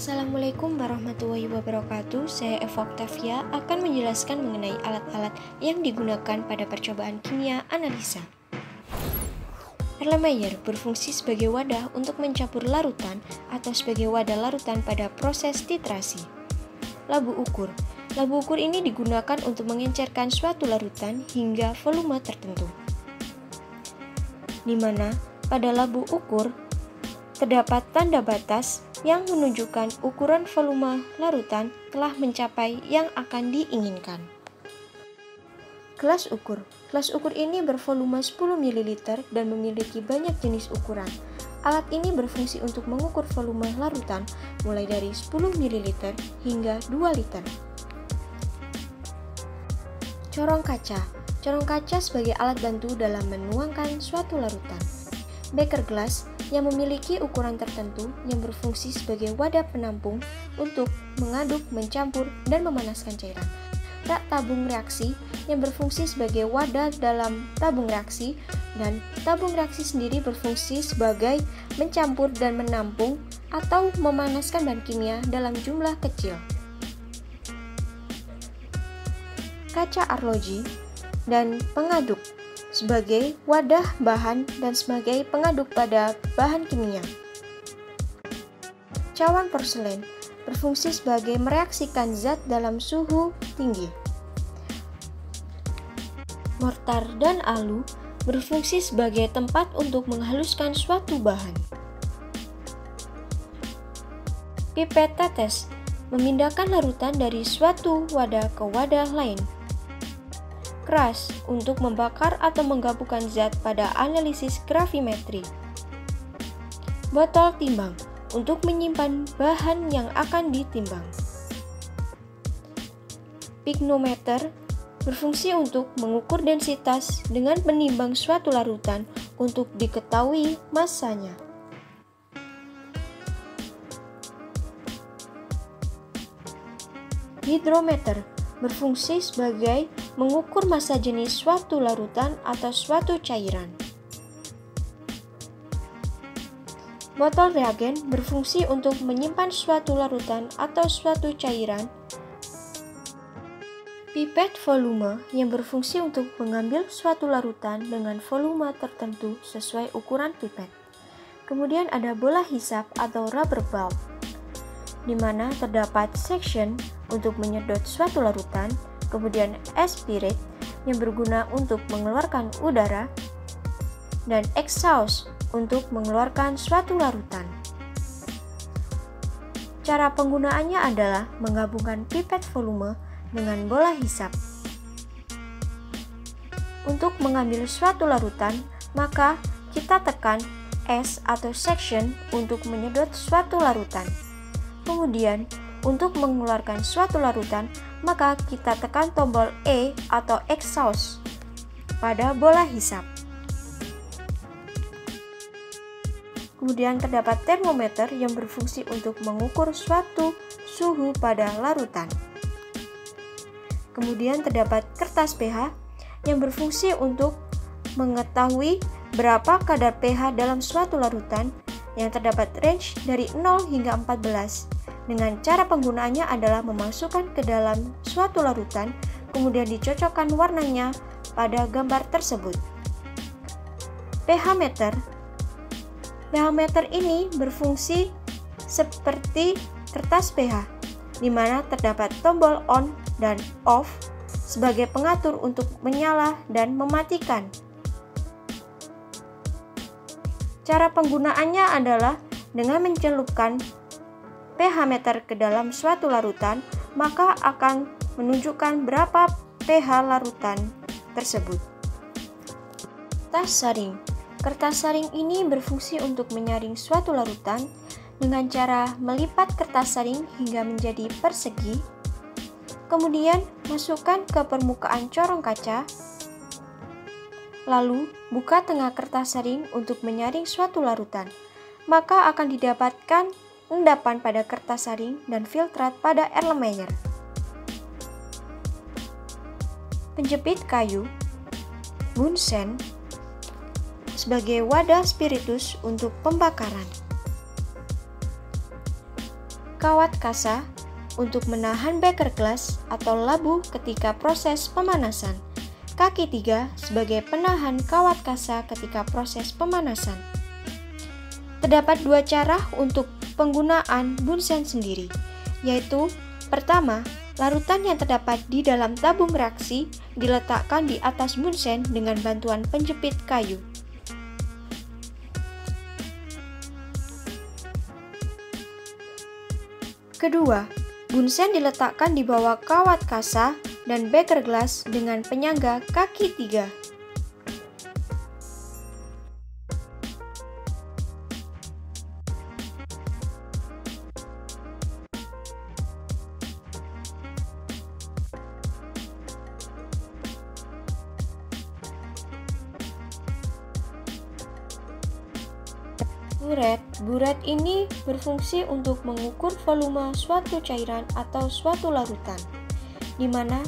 Assalamualaikum warahmatullahi wabarakatuh. Saya Eva Octavia akan menjelaskan mengenai alat-alat yang digunakan pada percobaan kimia analisa. Erlenmeyer berfungsi sebagai wadah untuk mencampur larutan atau sebagai wadah larutan pada proses titrasi. Labu ukur. Labu ukur ini digunakan untuk mengencerkan suatu larutan hingga volume tertentu, di mana pada labu ukur terdapat tanda batas yang menunjukkan ukuran volume larutan telah mencapai yang akan diinginkan. Gelas ukur. Gelas ukur ini bervolume 10 ml dan memiliki banyak jenis ukuran. Alat ini berfungsi untuk mengukur volume larutan mulai dari 10 ml hingga 2 liter. Corong kaca. Corong kaca sebagai alat bantu dalam menuangkan suatu larutan. Beker glass yang memiliki ukuran tertentu yang berfungsi sebagai wadah penampung untuk mengaduk, mencampur, dan memanaskan cairan. Rak tabung reaksi yang berfungsi sebagai wadah dalam tabung reaksi, dan tabung reaksi sendiri berfungsi sebagai mencampur dan menampung atau memanaskan bahan kimia dalam jumlah kecil. Kaca arloji dan pengaduk sebagai wadah bahan dan sebagai pengaduk pada bahan kimia. Cawan porselen berfungsi sebagai mereaksikan zat dalam suhu tinggi. Mortar dan alu berfungsi sebagai tempat untuk menghaluskan suatu bahan. Pipet tetes memindahkan larutan dari suatu wadah ke wadah lain. Keras untuk membakar atau menggabungkan zat pada analisis gravimetri. Botol timbang untuk menyimpan bahan yang akan ditimbang. Pignometer berfungsi untuk mengukur densitas dengan menimbang suatu larutan untuk diketahui massanya. Hidrometer berfungsi sebagai mengukur massa jenis suatu larutan atau suatu cairan. Botol reagen berfungsi untuk menyimpan suatu larutan atau suatu cairan. Pipet volume yang berfungsi untuk mengambil suatu larutan dengan volume tertentu sesuai ukuran pipet. Kemudian ada bola hisap atau rubber bulb, di mana terdapat section untuk menyedot suatu larutan, kemudian aspirate yang berguna untuk mengeluarkan udara, dan exhaust untuk mengeluarkan suatu larutan. Cara penggunaannya adalah menggabungkan pipet volume dengan bola hisap. Untuk mengambil suatu larutan, maka kita tekan S atau section untuk menyedot suatu larutan. Kemudian, untuk mengeluarkan suatu larutan, maka kita tekan tombol E atau exhaust pada bola hisap. Kemudian terdapat termometer yang berfungsi untuk mengukur suatu suhu pada larutan. Kemudian terdapat kertas pH yang berfungsi untuk mengetahui berapa kadar pH dalam suatu larutan yang terdapat range dari 0 hingga 14. Dengan cara penggunaannya adalah memasukkan ke dalam suatu larutan, kemudian dicocokkan warnanya pada gambar tersebut. pH meter. pH meter ini berfungsi seperti kertas pH, di mana terdapat tombol on dan off sebagai pengatur untuk menyala dan mematikan. Cara penggunaannya adalah dengan mencelupkan pH meter ke dalam suatu larutan, maka akan menunjukkan berapa pH larutan tersebut. Kertas saring. Kertas saring ini berfungsi untuk menyaring suatu larutan dengan cara melipat kertas saring hingga menjadi persegi, kemudian masukkan ke permukaan corong kaca, lalu buka tengah kertas saring untuk menyaring suatu larutan, maka akan didapatkan endapan pada kertas saring dan filtrat pada Erlenmeyer. Penjepit kayu, bunsen, sebagai wadah spiritus untuk pembakaran. kawat kasa untuk menahan beker gelas atau labu ketika proses pemanasan. Kaki 3 sebagai penahan kawat kasa ketika proses pemanasan. Terdapat dua cara untuk penggunaan bunsen sendiri, yaitu pertama, larutan yang terdapat di dalam tabung reaksi diletakkan di atas bunsen dengan bantuan penjepit kayu. Kedua, bunsen diletakkan di bawah kawat kasa dan beker gelas dengan penyangga kaki 3. Buret ini berfungsi untuk mengukur volume suatu cairan atau suatu larutan, di mana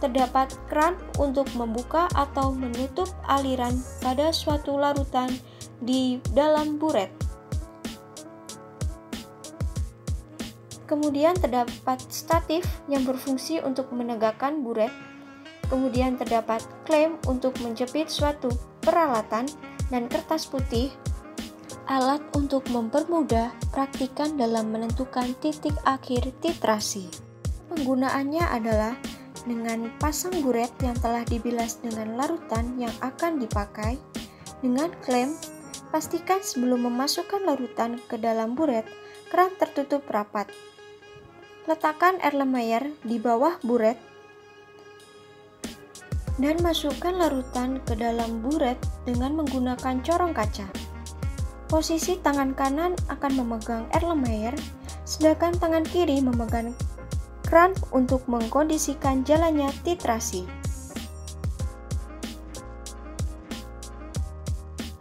terdapat kran untuk membuka atau menutup aliran pada suatu larutan di dalam buret. Kemudian terdapat statif yang berfungsi untuk menegakkan buret. Kemudian terdapat klem untuk menjepit suatu peralatan dan kertas putih, alat untuk mempermudah praktikan dalam menentukan titik akhir titrasi. Penggunaannya adalah dengan pasang buret yang telah dibilas dengan larutan yang akan dipakai. Dengan klem, pastikan sebelum memasukkan larutan ke dalam buret, keran tertutup rapat. Letakkan Erlenmeyer di bawah buret dan masukkan larutan ke dalam buret dengan menggunakan corong kaca. Posisi tangan kanan akan memegang Erlenmeyer, sedangkan tangan kiri memegang kran untuk mengkondisikan jalannya titrasi.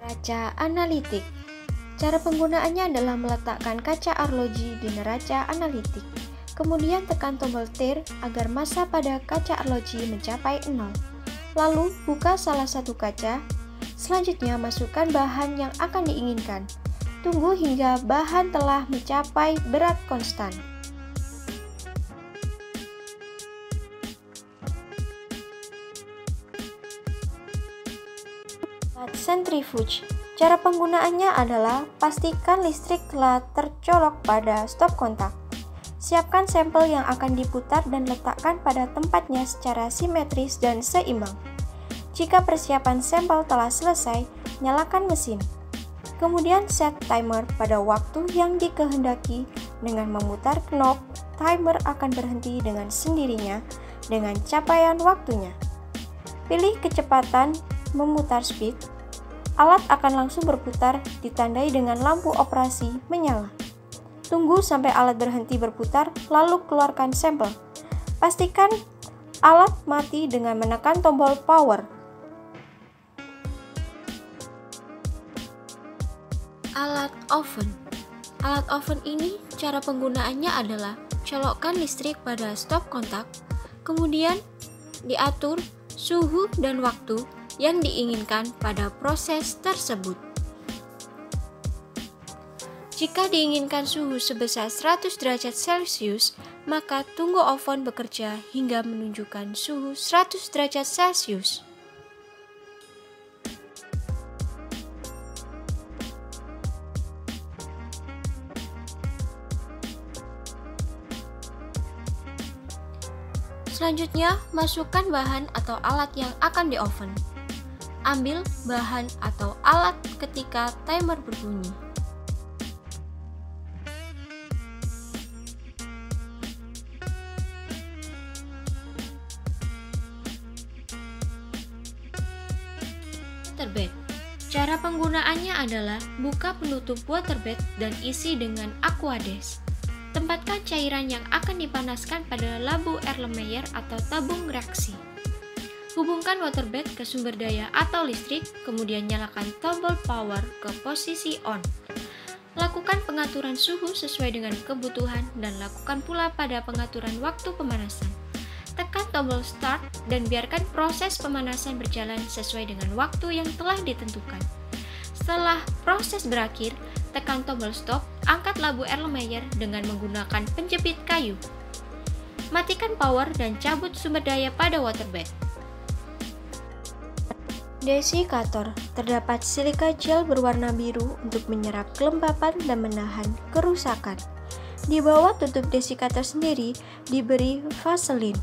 Neraca analitik. Cara penggunaannya adalah meletakkan kaca arloji di neraca analitik. Kemudian tekan tombol tir agar massa pada kaca arloji mencapai 0. Lalu buka salah satu kaca. Selanjutnya masukkan bahan yang akan diinginkan. Tunggu hingga bahan telah mencapai berat konstan. Centrifuge. Cara penggunaannya adalah pastikan listrik telah tercolok pada stop kontak. Siapkan sampel yang akan diputar dan letakkan pada tempatnya secara simetris dan seimbang. Jika persiapan sampel telah selesai, nyalakan mesin. Kemudian set timer pada waktu yang dikehendaki. Dengan memutar knob, timer akan berhenti dengan sendirinya dengan capaian waktunya. Pilih kecepatan memutar speed. Alat akan langsung berputar ditandai dengan lampu operasi menyala. Tunggu sampai alat berhenti berputar, lalu keluarkan sampel. Pastikan alat mati dengan menekan tombol power. Alat oven. Alat oven ini cara penggunaannya adalah colokkan listrik pada stop kontak, kemudian diatur suhu dan waktu yang diinginkan pada proses tersebut. Jika diinginkan suhu sebesar 100 derajat Celcius, maka tunggu oven bekerja hingga menunjukkan suhu 100 derajat Celcius. Selanjutnya, masukkan bahan atau alat yang akan di-oven. Ambil bahan atau alat ketika timer berbunyi. Waterbed. Cara penggunaannya adalah buka penutup waterbed dan isi dengan Aquades. Tempatkan cairan yang akan dipanaskan pada labu Erlenmeyer atau tabung reaksi. Hubungkan waterbed ke sumber daya atau listrik, kemudian nyalakan tombol power ke posisi on. Lakukan pengaturan suhu sesuai dengan kebutuhan dan lakukan pula pada pengaturan waktu pemanasan. Tekan tombol start dan biarkan proses pemanasan berjalan sesuai dengan waktu yang telah ditentukan. Setelah proses berakhir, tekan tombol stop, angkat labu Erlenmeyer dengan menggunakan penjepit kayu. Matikan power dan cabut sumber daya pada waterbed. Desikator. Terdapat silika gel berwarna biru untuk menyerap kelembapan dan menahan kerusakan. Di bawah tutup desikator sendiri diberi vaselin.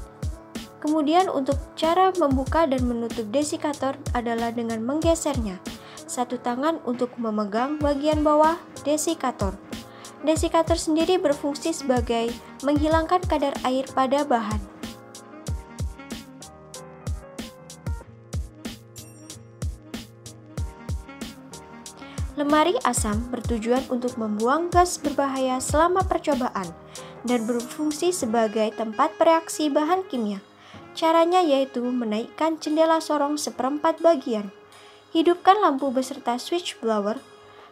Kemudian untuk cara membuka dan menutup desikator adalah dengan menggesernya. Satu tangan untuk memegang bagian bawah desikator. Desikator sendiri berfungsi sebagai menghilangkan kadar air pada bahan. Lemari asam bertujuan untuk membuang gas berbahaya selama percobaan dan berfungsi sebagai tempat bereaksi bahan kimia. Caranya yaitu menaikkan jendela sorong seperempat bagian. Hidupkan lampu beserta switch blower.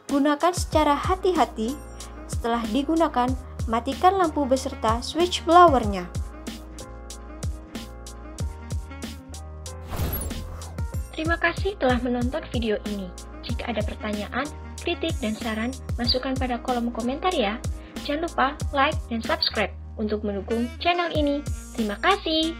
Gunakan secara hati-hati. Setelah digunakan, matikan lampu beserta switch blowernya. Terima kasih telah menonton video ini. Jika ada pertanyaan, kritik, dan saran, masukkan pada kolom komentar ya. Jangan lupa like dan subscribe untuk mendukung channel ini. Terima kasih.